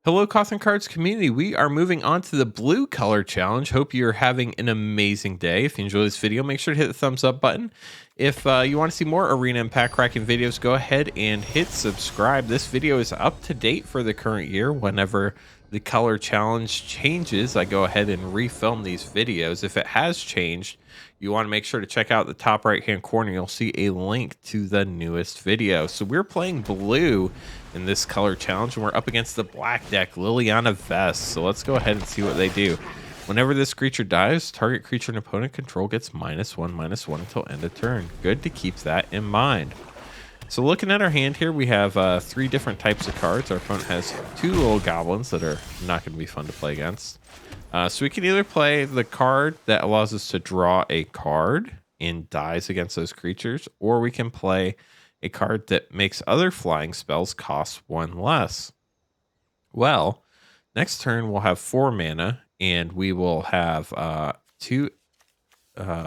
Hello, Cawthon Cards community. We are moving on to the blue color challenge. Hope you're having an amazing day. If you enjoy this video, make sure to hit the thumbs up button. If you want to see more arena and pack cracking videos, go ahead and hit subscribe. This video is up to date for the current year. Whenever the color challenge changes, I go ahead and refilm these videos. If it has changed, you want to make sure to check out the top right hand corner. You'll see a link to the newest video. So we're playing blue in this color challenge, and we're up against the black deck, Liliana, Vess. So let's go ahead and see what they do. Whenever this creature dies, target creature and opponent control gets -1/-1 until end of turn. Good to keep that in mind. So looking at our hand here, we have 3 different types of cards. Our opponent has 2 little goblins that are not going to be fun to play against. So we can either play the card that allows us to draw a card and dies against those creatures, or we can play a card that makes other flying spells cost 1 less. Well, next turn we'll have 4 mana, and we will have 2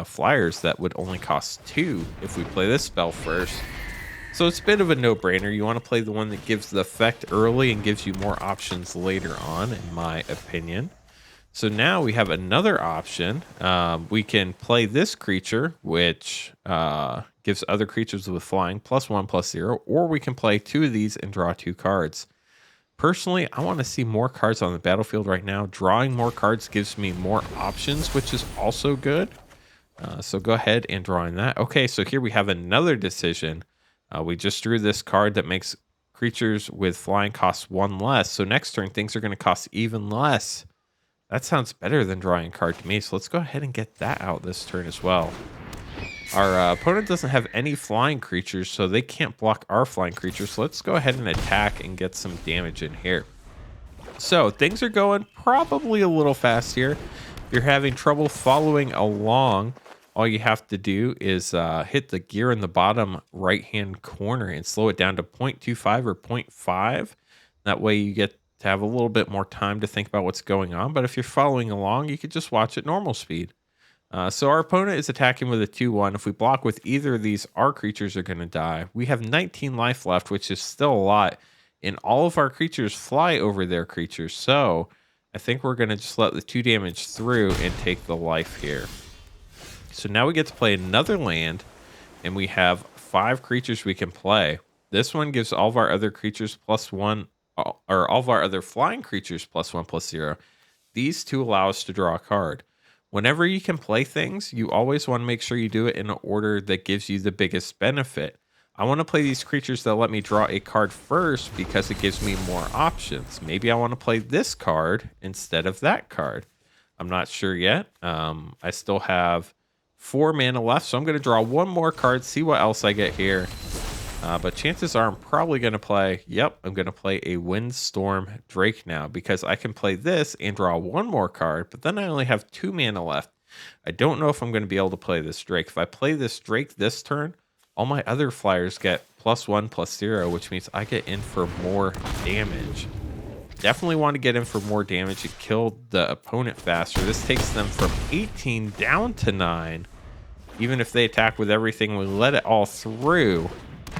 flyers that would only cost 2 if we play this spell first. So it's a bit of a no-brainer. You want to play the one that gives the effect early and gives you more options later on, in my opinion. So now we have another option. We can play this creature, which gives other creatures with flying +1/+0, or we can play 2 of these and draw 2 cards. Personally, I want to see more cards on the battlefield right now. Drawing more cards gives me more options, which is also good. So go ahead and draw in that. Okay, so here we have another decision. We just drew this card that makes creatures with flying cost 1 less. So next turn, things are going to cost even less. That sounds better than drawing a card to me. So let's go ahead and get that out this turn as well. Our opponent doesn't have any flying creatures, so they can't block our flying creatures. So let's go ahead and attack and get some damage in here. So things are going probably a little fast here. If you're having trouble following along, all you have to do is hit the gear in the bottom right-hand corner and slow it down to 0.25 or 0.5. That way you get to have a little bit more time to think about what's going on. But if you're following along, you could just watch at normal speed. So our opponent is attacking with a 2/1. If we block with either of these, our creatures are going to die. We have 19 life left, which is still a lot. And all of our creatures fly over their creatures. So I think we're going to just let the 2 damage through and take the life here. So now we get to play another land, and we have 5 creatures we can play. This one gives all of our other creatures +1, or all of our other flying creatures +1/+0. These 2 allow us to draw a card. Whenever you can play things, you always want to make sure you do it in an order that gives you the biggest benefit. I want to play these creatures that let me draw a card first because it gives me more options. Maybe I want to play this card instead of that card. I'm not sure yet. I still have 4 mana left, so I'm going to draw 1 more card, see what else I get here. But chances are I'm probably going to play, I'm going to play a Windstorm Drake now, because I can play this and draw 1 more card, but then I only have 2 mana left. I don't know if I'm going to be able to play this Drake. If I play this Drake this turn, all my other flyers get +1/+0, which means I get in for more damage. Definitely want to get in for more damage and kill the opponent faster. This takes them from 18 down to 9. Even if they attack with everything, we let it all through,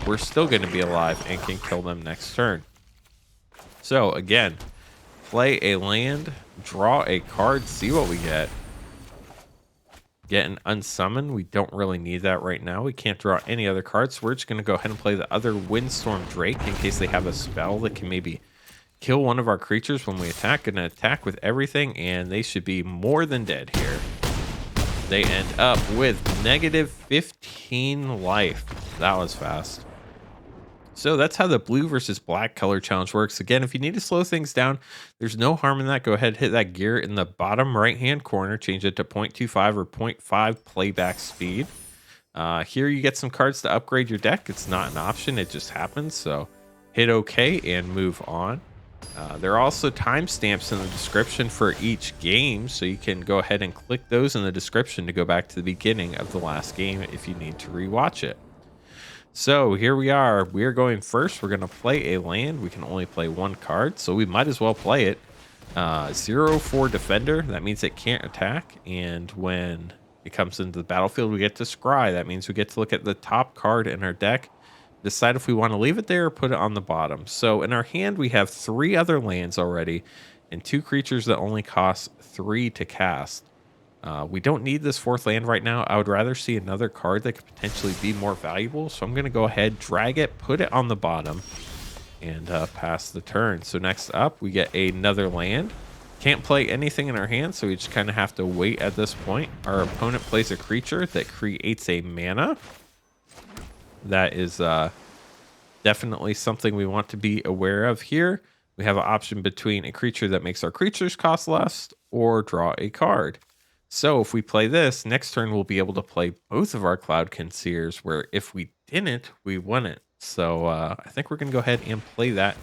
we're still going to be alive and can kill them next turn. So again, play a land, draw a card, see what we get. Get an unsummon. We don't really need that right now. We can't draw any other cards, so we're just going to go ahead and play the other Windstorm Drake in case they have a spell that can maybe kill one of our creatures when we attack. Going to attack with everything, and they should be more than dead here. They end up with -15 life. That was fast. So that's how the blue versus black color challenge works. Again, if you need to slow things down, there's no harm in that. Go ahead, hit that gear in the bottom right-hand corner, change it to 0.25 or 0.5 playback speed. Here you get some cards to upgrade your deck. It's not an option, it just happens. So hit OK and move on. There are also timestamps in the description for each game, so you can go ahead and click those in the description to go back to the beginning of the last game if you need to rewatch it. So here we are. We are going first. We're going to play a land. We can only play 1 card, so we might as well play it. 0/4 defender. That means it can't attack. And when it comes into the battlefield, we get to scry. That means we get to look at the top card in our deck, decide if we want to leave it there or put it on the bottom. So in our hand, we have 3 other lands already and 2 creatures that only cost 3 to cast. We don't need this 4th land right now. I would rather see another card that could potentially be more valuable. So I'm going to go ahead, drag it, put it on the bottom, and pass the turn. So next up, we get another land. Can't play anything in our hand, so we just kind of have to wait at this point. Our opponent plays a creature that creates a mana. That is definitely something we want to be aware of here. We have an option between a creature that makes our creatures cost less or draw a card. So if we play this, next turn we'll be able to play both of our Cloudkin Seers, where if we didn't, we wouldn't. So I think we're going to go ahead and play that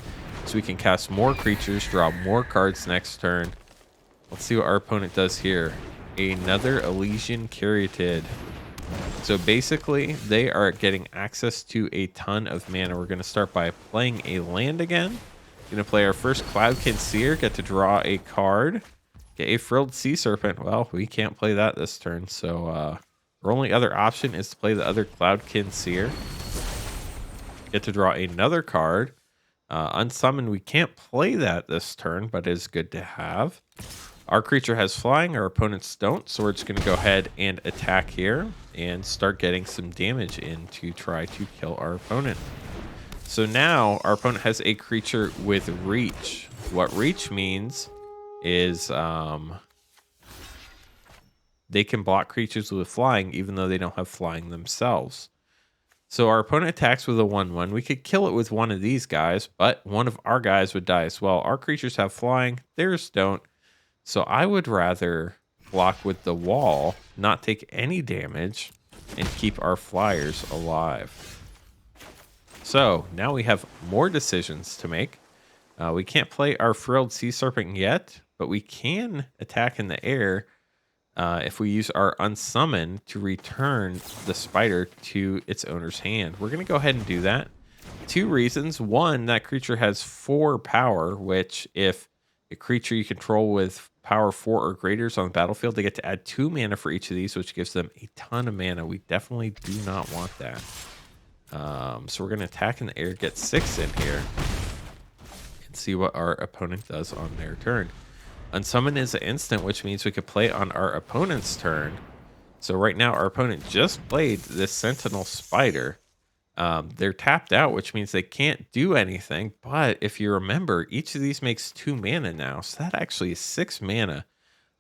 so we can cast more creatures, draw more cards next turn. Let's see what our opponent does here. Another Elysian Caryatid. So basically, they are getting access to a ton of mana. We're going to start by playing a land again. Going to play our first Cloudkin Seer, get to draw a card. Get a Frilled Sea Serpent. Well, we can't play that this turn, so our only other option is to play the other Cloudkin Seer. Get to draw another card. Unsummon, we can't play that this turn, but it is good to have. Our creature has flying, our opponents don't, so we're just going to go ahead and attack here and start getting some damage in to try to kill our opponent. So now our opponent has a creature with reach. What reach means is they can block creatures with flying even though they don't have flying themselves. So our opponent attacks with a 1/1. We could kill it with one of these guys, but one of our guys would die as well. Our creatures have flying, theirs don't. So I would rather block with the wall, not take any damage, and keep our flyers alive. So now we have more decisions to make. We can't play our Frilled Sea Serpent yet, but we can attack in the air if we use our Unsummon to return the spider to its owner's hand. We're going to go ahead and do that. 2 reasons. 1, that creature has 4 power, which if a creature you control with power 4 or greater is on the battlefield, they get to add 2 mana for each of these, which gives them a ton of mana. We definitely do not want that. So we're going to attack in the air, get 6 in here, and see what our opponent does on their turn. Unsummon is an instant, which means we could play on our opponent's turn. So right now, our opponent just played this Sentinel Spider. They're tapped out, which means they can't do anything. But if you remember, each of these makes 2 mana now. So that actually is 6 mana.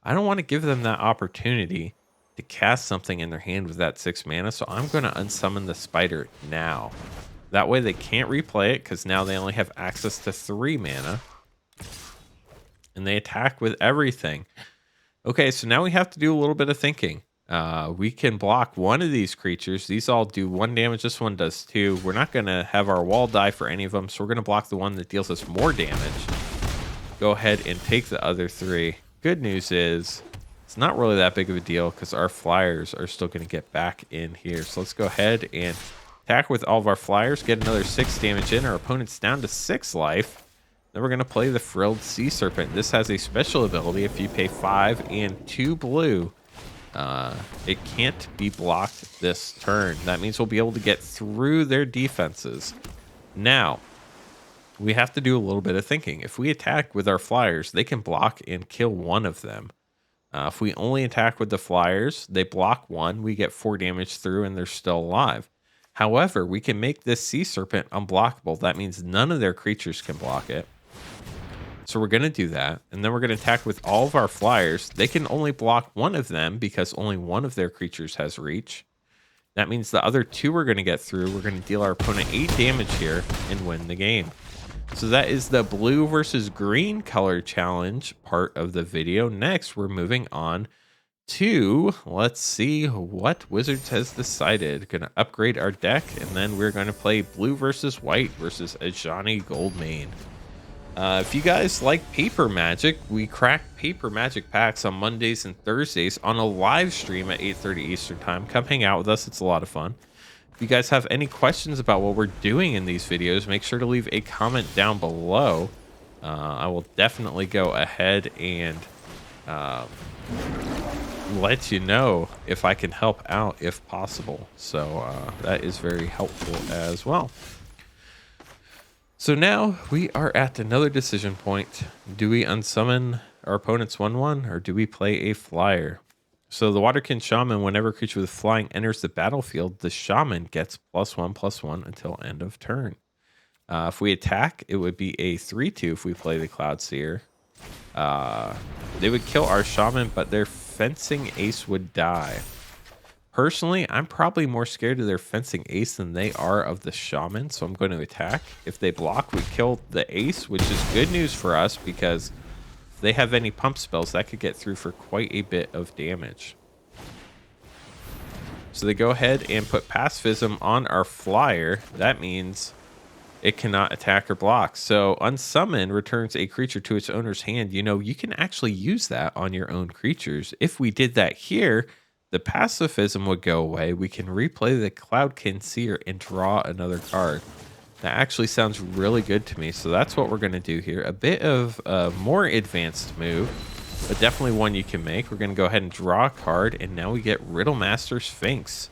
I don't want to give them that opportunity to cast something in their hand with that 6 mana. So I'm going to unsummon the spider now. That way they can't replay it because now they only have access to 3 mana. And they attack with everything. Okay, so now we have to do a little bit of thinking. We can block one of these creatures. These all do 1 damage. This one does 2. We're not going to have our wall die for any of them, so we're going to block the one that deals us more damage. Go ahead and take the other 3. Good news is it's not really that big of a deal because our flyers are still going to get back in here. So let's go ahead and attack with all of our flyers, get another 6 damage in. Our opponent's down to 6 life. Then we're going to play the Frilled Sea Serpent. This has a special ability. If you pay 5 and 2 blue, it can't be blocked this turn. That means we'll be able to get through their defenses. Now, we have to do a little bit of thinking. If we attack with our flyers, they can block and kill one of them. If we only attack with the flyers, they block 1. We get 4 damage through and they're still alive. However, we can make this Sea Serpent unblockable. That means none of their creatures can block it. So we're going to do that. And then we're going to attack with all of our flyers. They can only block 1 of them because only 1 of their creatures has reach. That means the other 2 we're going to get through. We're going to deal our opponent 8 damage here and win the game. So that is the blue versus green color challenge part of the video. Next, we're moving on to, let's see what Wizards has decided. Going to upgrade our deck, and then we're going to play blue versus white versus Ajani Goldmane. If you guys like Paper Magic, we crack Paper Magic packs on Mondays and Thursdays on a live stream at 8:30 Eastern time. Come hang out with us. It's a lot of fun. If you guys have any questions about what we're doing in these videos, make sure to leave a comment down below. I will definitely go ahead and let you know if I can help out if possible. So that is very helpful as well. So now we are at another decision point. Do we unsummon our opponent's 1/1 or do we play a flyer? So the Waterkin Shaman, whenever a creature with flying enters the battlefield, the Shaman gets +1/+1 until end of turn. If we attack, it would be a 3/2 if we play the Cloud Seer. They would kill our Shaman, but their Fencing Ace would die. Personally, I'm probably more scared of their Fencing Ace than they are of the Shaman, so I'm going to attack. If they block, we kill the Ace, which is good news for us because if they have any pump spells, that could get through for quite a bit of damage. So they go ahead and put Pacifism on our flyer. That means it cannot attack or block. So unsummon returns a creature to its owner's hand. You know, you can actually use that on your own creatures. If we did that here, the pacifism would go away. We can replay the Cloudkin Seer and draw another card. That actually sounds really good to me. So that's what we're going to do here. A bit of a more advanced move, but definitely one you can make. We're going to go ahead and draw a card, and now we get Riddlemaster Sphinx.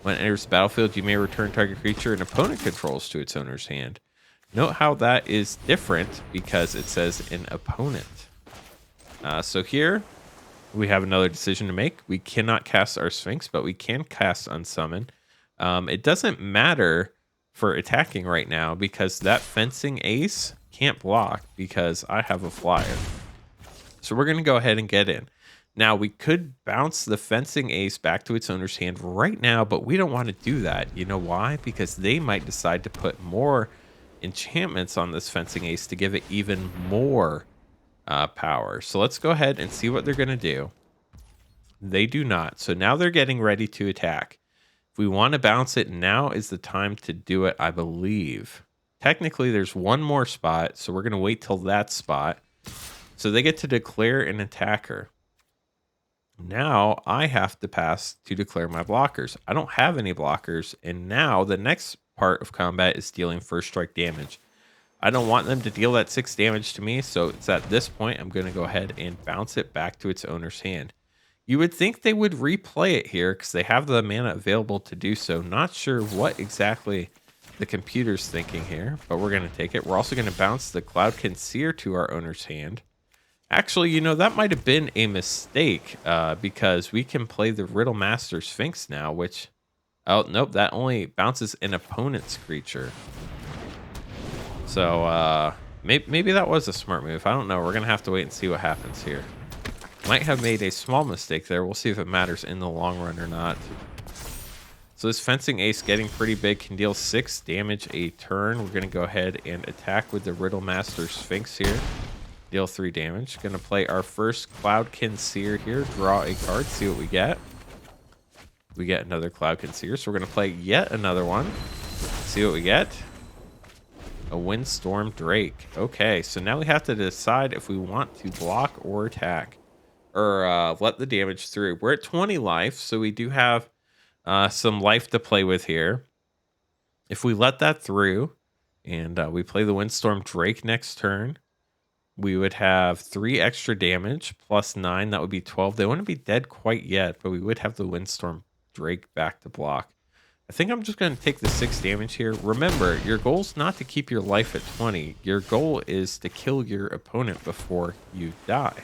When it enters the battlefield, you may return target creature an opponent controls to its owner's hand. Note how that is different because it says an opponent. So here we have another decision to make. We cannot cast our Sphinx, but we can cast Unsummon. It doesn't matter for attacking right now because that Fencing Ace can't block because I have a flyer. So we're going to go ahead and get in. Now, we could bounce the Fencing Ace back to its owner's hand right now, but we don't want to do that. You know why? Because they might decide to put more enchantments on this Fencing Ace to give it even more power. So let's go ahead and see what they're going to do. They do not. So now they're getting ready to attack. If we want to bounce it, now is the time to do it, I believe. Technically, there's one more spot, so we're going to wait till that spot. So they get to declare an attacker. Now I have to pass to declare my blockers. I don't have any blockers, and now the next part of combat is dealing first strike damage. I don't want them to deal that 6 damage to me, so it's at this point I'm going to go ahead and bounce it back to its owner's hand. You would think they would replay it here because they have the mana available to do so. Not sure what exactly the computer's thinking here, but we're going to take it. We're also going to bounce the Cloudkin Seer to our owner's hand. Actually, you know, that might have been a mistake because we can play the Riddlemaster Sphinx now, which, oh, nope, that only bounces an opponent's creature. So maybe that was a smart move. I don't know. We're going to have to wait and see what happens here. Might have made a small mistake there. We'll see if it matters in the long run or not. So this Fencing Ace getting pretty big, can deal 6 damage a turn. We're going to go ahead and attack with the Riddlemaster Sphinx here. Deal 3 damage. Going to play our first Cloudkin Seer here. Draw a card. See what we get. We get another Cloudkin Seer. So we're going to play yet another one. See what we get. A Windstorm Drake. Okay, so now we have to decide if we want to block or attack. Or let the damage through. We're at 20 life, so we do have some life to play with here. If we let that through, and we play the Windstorm Drake next turn, we would have 3 extra damage, plus 9. That would be 12. They wouldn't be dead quite yet, but we would have the Windstorm Drake back to block. I think I'm just going to take the 6 damage here. Remember, your goal is not to keep your life at 20. Your goal is to kill your opponent before you die.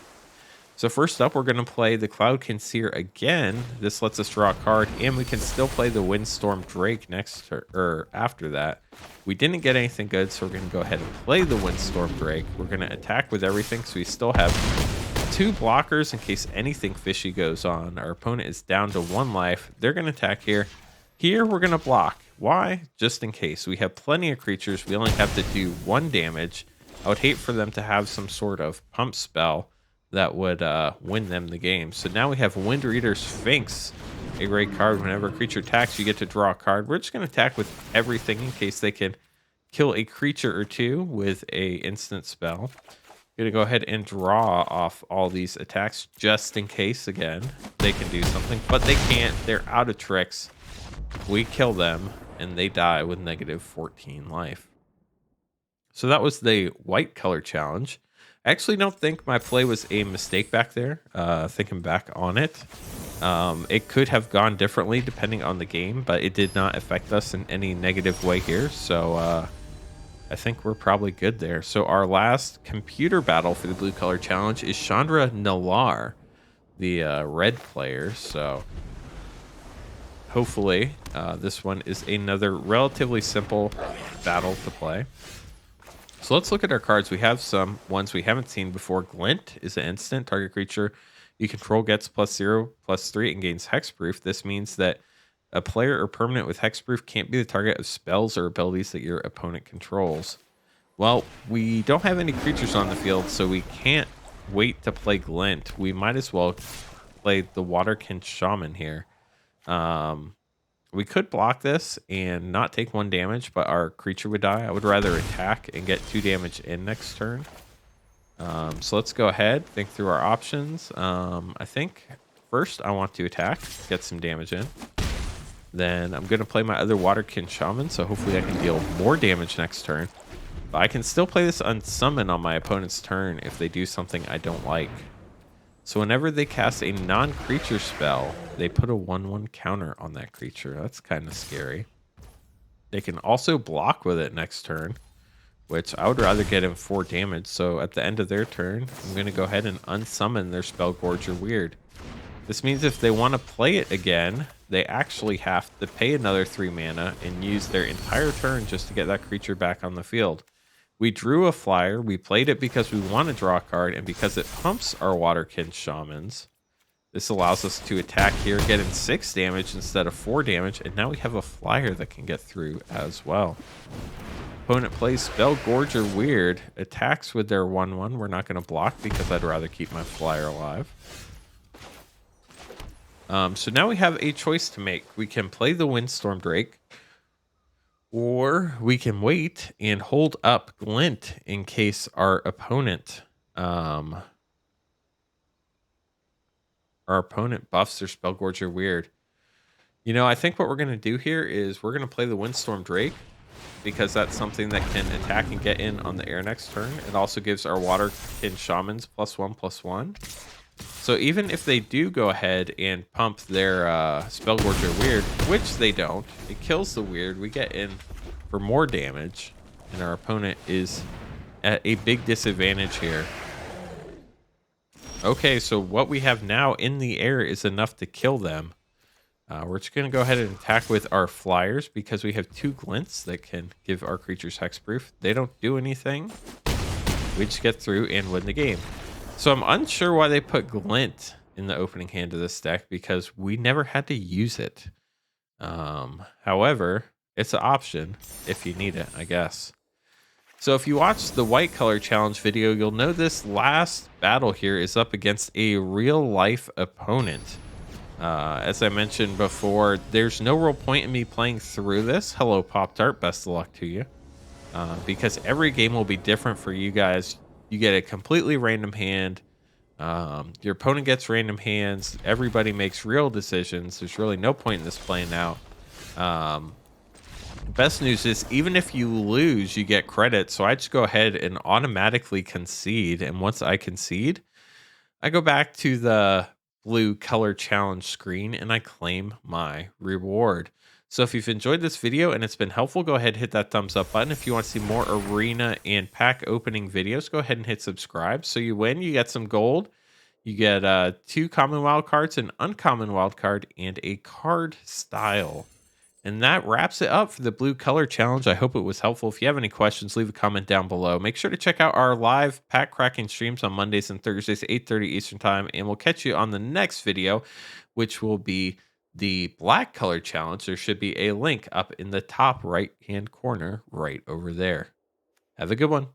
So first up, we're going to play the Cloudkin Seer again. This lets us draw a card, and we can still play the Windstorm Drake next or after that. We didn't get anything good, so we're going to go ahead and play the Windstorm Drake. We're going to attack with everything, so we still have 2 blockers in case anything fishy goes on. Our opponent is down to 1 life. They're going to attack here. Here, we're going to block. Why? Just in case. We have plenty of creatures. We only have to do 1 damage. I would hate for them to have some sort of pump spell that would win them the game. So now we have Wind Reader Sphinx, a great card. Whenever a creature attacks, you get to draw a card. We're just going to attack with everything in case they can kill a creature or 2 with a instant spell. Going to go ahead and draw off all these attacks just in case, again, they can do something. But they can't. They're out of tricks. We kill them, and they die with negative 14 life. So that was the white color challenge. I actually don't think my play was a mistake back there, thinking back on it. It could have gone differently depending on the game, but it did not affect us in any negative way here. So I think we're probably good there. So our last computer battle for the blue color challenge is Chandra Nalaar, the red player. So hopefully this one is another relatively simple battle to play. So let's look at our cards. We have some ones we haven't seen before. Glint is an instant. Target creature you control gets +0/+3 and gains hexproof. This means that a player or permanent with hexproof can't be the target of spells or abilities that your opponent controls. Well, we don't have any creatures on the field, so we can't wait to play Glint. We might as well play the Waterkin Shaman here. We could block this and not take 1 damage, but our creature would die. I would rather attack and get 2 damage in next turn. So let's go ahead, think through our options. I think first I want to attack, get some damage in. Then I'm going to play my other Waterkin Shaman, so hopefully I can deal more damage next turn. But I can still play this unsummon on my opponent's turn if they do something I don't like. So whenever they cast a non-creature spell, they put a 1/1 counter on that creature. That's kind of scary. They can also block with it next turn, which I would rather get him 4 damage. So at the end of their turn, I'm going to go ahead and unsummon their Spellgorger Weird. This means if they want to play it again, they actually have to pay another 3 mana and use their entire turn just to get that creature back on the field. We drew a flyer. We played it because we want to draw a card and because it pumps our Waterkin Shamans. This allows us to attack here, get in 6 damage instead of 4 damage, and now we have a flyer that can get through as well. Opponent plays Spellgorger Weird, attacks with their 1/1. We're not going to block because I'd rather keep my flyer alive. So now we have a choice to make. We can play the Windstorm Drake, or we can wait and hold up Glint in case our opponent buffs their Spellgorger Weird. You know, I think what we're going to do here is we're going to play the Windstorm Drake because that's something that can attack and get in on the air next turn. It also gives our Waterkin Shamans +1/+1. So even if they do go ahead and pump their Spellgorger Weird, which they don't, it kills the Weird. We get in for more damage, and our opponent is at a big disadvantage here. Okay, so what we have now in the air is enough to kill them. We're just going to go ahead and attack with our flyers because we have 2 Glints that can give our creatures hexproof. They don't do anything. We just get through and win the game. So I'm unsure why they put Glint in the opening hand of this deck because we never had to use it. However, it's an option if you need it, I guess. So if you watch the white color challenge video, you'll know this last battle here is up against a real life opponent. As I mentioned before, there's no real point in me playing through this. Hello, Pop-Tart. Best of luck to you. Because every game will be different for you guys. You get a completely random hand. Your opponent gets random hands. Everybody makes real decisions. There's really no point in this playing out. Best news is even if you lose, you get credit. So I just go ahead and automatically concede. And once I concede, I go back to the blue color challenge screen and I claim my reward. So if you've enjoyed this video and it's been helpful, go ahead and hit that thumbs up button. If you want to see more arena and pack opening videos, go ahead and hit subscribe. So you win, you get some gold, you get 2 common wild cards, an uncommon wild card, and a card style. And that wraps it up for the blue color challenge. I hope it was helpful. If you have any questions, leave a comment down below. Make sure to check out our live pack cracking streams on Mondays and Thursdays, 8:30 Eastern time. And we'll catch you on the next video, which will be the black color challenge. There should be a link up in the top right hand corner right over there. Have a good one.